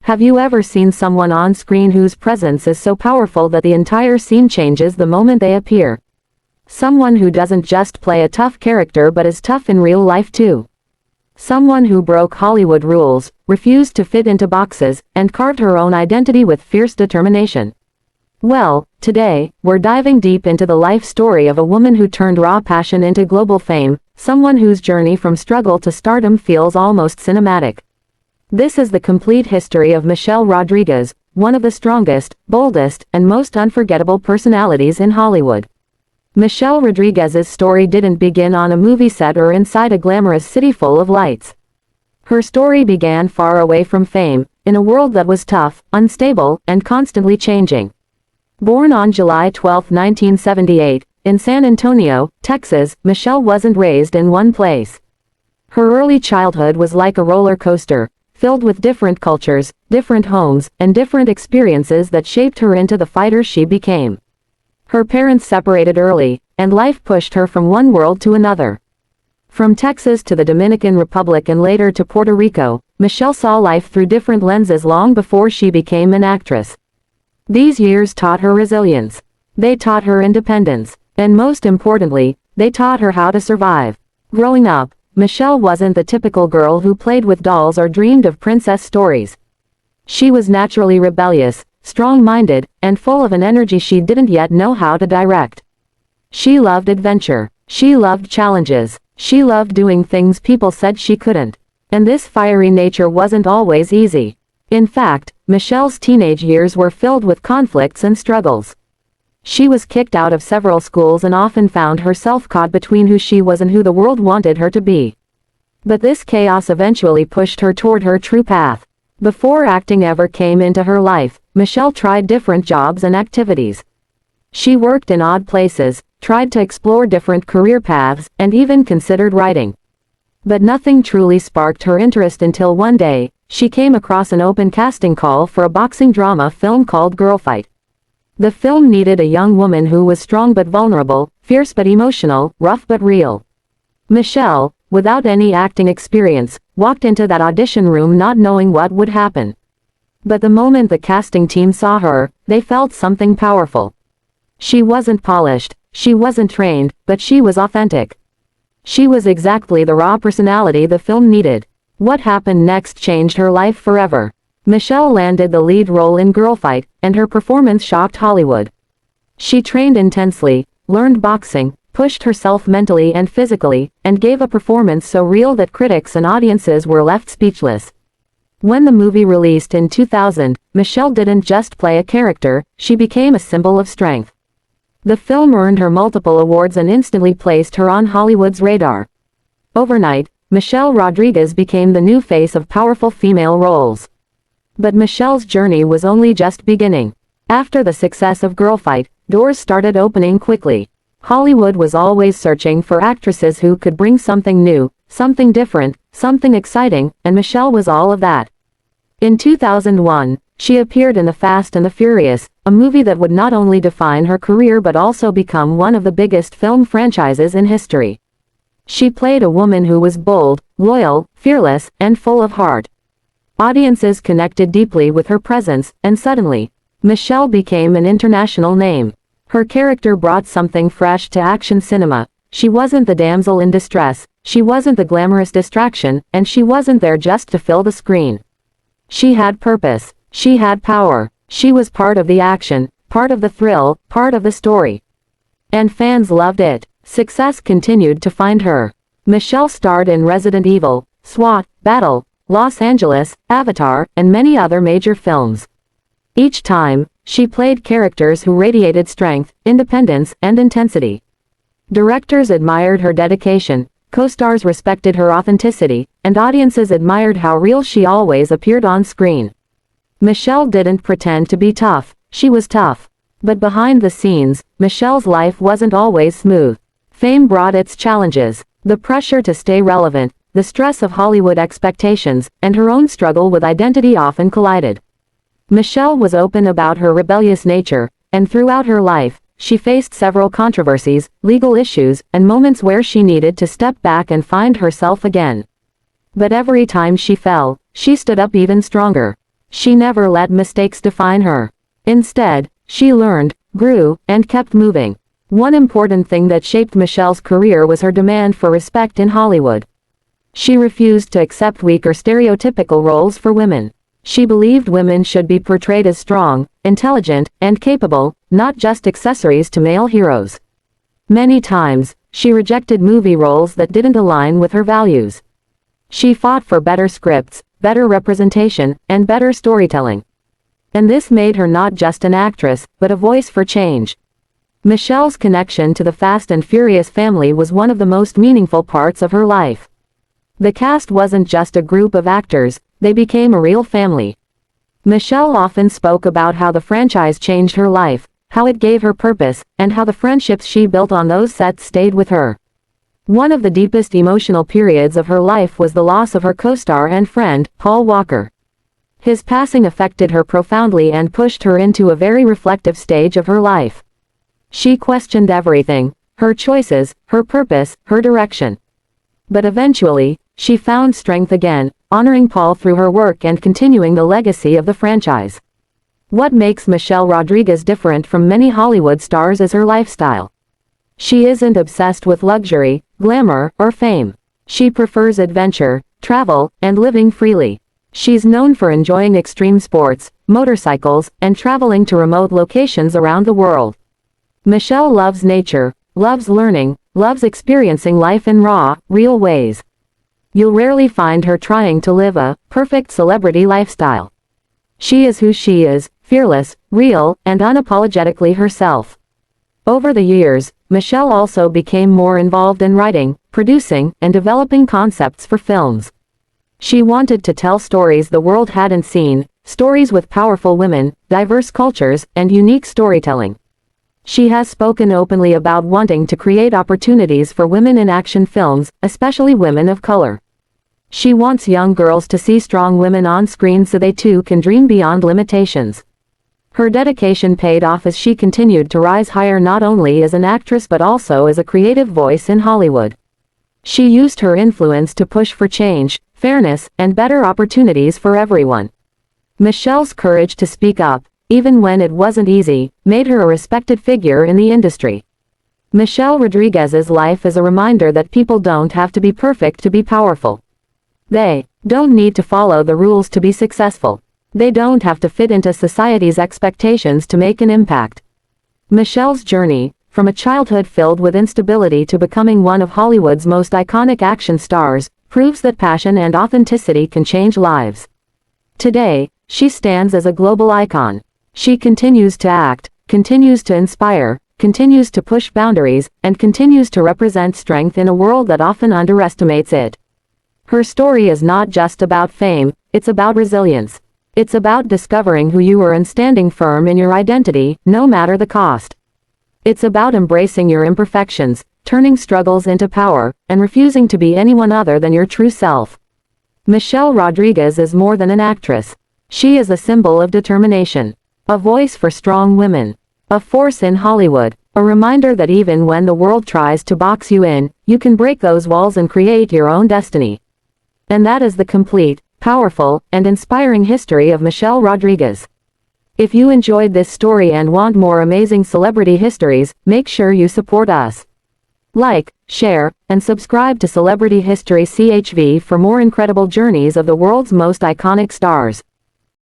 Have you ever seen someone on screen whose presence is so powerful that the entire scene changes the moment they appear? Someone who doesn't just play a tough character but is tough in real life too. Someone who broke Hollywood rules, refused to fit into boxes, and carved her own identity with fierce determination. Well, today, we're diving deep into the life story of a woman who turned raw passion into global fame, someone whose journey from struggle to stardom feels almost cinematic. This is the complete history of Michelle Rodriguez, one of the strongest, boldest, and most unforgettable personalities in Hollywood. Michelle Rodriguez's story didn't begin on a movie set or inside a glamorous city full of lights. Her story began far away from fame, in a world that was tough, unstable, and constantly changing. Born on July 12, 1978, in San Antonio, Texas, Michelle wasn't raised in one place. Her early childhood was like a roller coaster, filled with different cultures, different homes, and different experiences that shaped her into the fighter she became. Her parents separated early, and life pushed her from one world to another. From Texas to the Dominican Republic and later to Puerto Rico, Michelle saw life through different lenses long before she became an actress. These years taught her resilience. They taught her independence. And most importantly, they taught her how to survive. Growing up, Michelle wasn't the typical girl who played with dolls or dreamed of princess stories. She was naturally rebellious, strong-minded, and full of an energy she didn't yet know how to direct. She loved adventure. She loved challenges. She loved doing things people said she couldn't. And this fiery nature wasn't always easy. In fact, Michelle's teenage years were filled with conflicts and struggles. She was kicked out of several schools and often found herself caught between who she was and who the world wanted her to be. But this chaos eventually pushed her toward her true path. Before acting ever came into her life, Michelle tried different jobs and activities. She worked in odd places, tried to explore different career paths, and even considered writing. But nothing truly sparked her interest until one day, she came across an open casting call for a boxing drama film called Girlfight. The film needed a young woman who was strong but vulnerable, fierce but emotional, rough but real. Michelle, without any acting experience, walked into that audition room not knowing what would happen. But the moment the casting team saw her, they felt something powerful. She wasn't polished, she wasn't trained, but she was authentic. She was exactly the raw personality the film needed. What happened next changed her life forever. Michelle landed the lead role in Girlfight, and her performance shocked Hollywood. She trained intensely, learned boxing, pushed herself mentally and physically, and gave a performance so real that critics and audiences were left speechless. When the movie released in 2000, Michelle didn't just play a character, she became a symbol of strength. The film earned her multiple awards and instantly placed her on Hollywood's radar. Overnight, Michelle Rodriguez became the new face of powerful female roles. But Michelle's journey was only just beginning. After the success of Girlfight, doors started opening quickly. Hollywood was always searching for actresses who could bring something new, something different, something exciting, and Michelle was all of that. In 2001, she appeared in The Fast and the Furious, a movie that would not only define her career but also become one of the biggest film franchises in history. She played a woman who was bold, loyal, fearless, and full of heart. Audiences connected deeply with her presence, and suddenly, Michelle became an international name. Her character brought something fresh to action cinema. She wasn't the damsel in distress, she wasn't the glamorous distraction, and she wasn't there just to fill the screen. She had purpose, she had power, she was part of the action, part of the thrill, part of the story. And fans loved it. Success continued to find her. Michelle starred in Resident Evil, SWAT, Battle, Los Angeles, Avatar, and many other major films. Each time, she played characters who radiated strength, independence, and intensity. Directors admired her dedication, co-stars respected her authenticity, and audiences admired how real she always appeared on screen. Michelle didn't pretend to be tough, she was tough. But behind the scenes, Michelle's life wasn't always smooth. Fame brought its challenges, the pressure to stay relevant, the stress of Hollywood expectations, and her own struggle with identity often collided. Michelle was open about her rebellious nature, and throughout her life, she faced several controversies, legal issues, and moments where she needed to step back and find herself again. But every time she fell, she stood up even stronger. She never let mistakes define her. Instead, she learned, grew, and kept moving. One important thing that shaped Michelle's career was her demand for respect in Hollywood. She refused to accept weak or stereotypical roles for women. She believed women should be portrayed as strong, intelligent, and capable, not just accessories to male heroes. Many times, she rejected movie roles that didn't align with her values. She fought for better scripts, better representation, and better storytelling. And this made her not just an actress, but a voice for change. Michelle's connection to the Fast and Furious family was one of the most meaningful parts of her life. The cast wasn't just a group of actors, they became a real family. Michelle often spoke about how the franchise changed her life, how it gave her purpose, and how the friendships she built on those sets stayed with her. One of the deepest emotional periods of her life was the loss of her co-star and friend, Paul Walker. His passing affected her profoundly and pushed her into a very reflective stage of her life. She questioned everything, her choices, her purpose, her direction. But eventually, she found strength again, honoring Paul through her work and continuing the legacy of the franchise. What makes Michelle Rodriguez different from many Hollywood stars is her lifestyle. She isn't obsessed with luxury, glamour, or fame. She prefers adventure, travel, and living freely. She's known for enjoying extreme sports, motorcycles, and traveling to remote locations around the world. Michelle loves nature, loves learning, loves experiencing life in raw, real ways. You'll rarely find her trying to live a perfect celebrity lifestyle. She is who she is, fearless, real, and unapologetically herself. Over the years, Michelle also became more involved in writing, producing, and developing concepts for films. She wanted to tell stories the world hadn't seen, stories with powerful women, diverse cultures, and unique storytelling. She has spoken openly about wanting to create opportunities for women in action films, especially women of color. She wants young girls to see strong women on screen so they too can dream beyond limitations. Her dedication paid off as she continued to rise higher not only as an actress but also as a creative voice in Hollywood. She used her influence to push for change, fairness, and better opportunities for everyone. Michelle's courage to speak up, even when it wasn't easy, made her a respected figure in the industry. Michelle Rodriguez's life is a reminder that people don't have to be perfect to be powerful. They don't need to follow the rules to be successful. They don't have to fit into society's expectations to make an impact. Michelle's journey, from a childhood filled with instability to becoming one of Hollywood's most iconic action stars, proves that passion and authenticity can change lives. Today, she stands as a global icon. She continues to act, continues to inspire, continues to push boundaries, and continues to represent strength in a world that often underestimates it. Her story is not just about fame, it's about resilience. It's about discovering who you are and standing firm in your identity, no matter the cost. It's about embracing your imperfections, turning struggles into power, and refusing to be anyone other than your true self. Michelle Rodriguez is more than an actress. She is a symbol of determination, a voice for strong women, a force in Hollywood, a reminder that even when the world tries to box you in, you can break those walls and create your own destiny. And that is the complete, powerful, and inspiring history of Michelle Rodriguez. If you enjoyed this story and want more amazing celebrity histories, make sure you support us. Like, share, and subscribe to Celebrity History CHV for more incredible journeys of the world's most iconic stars.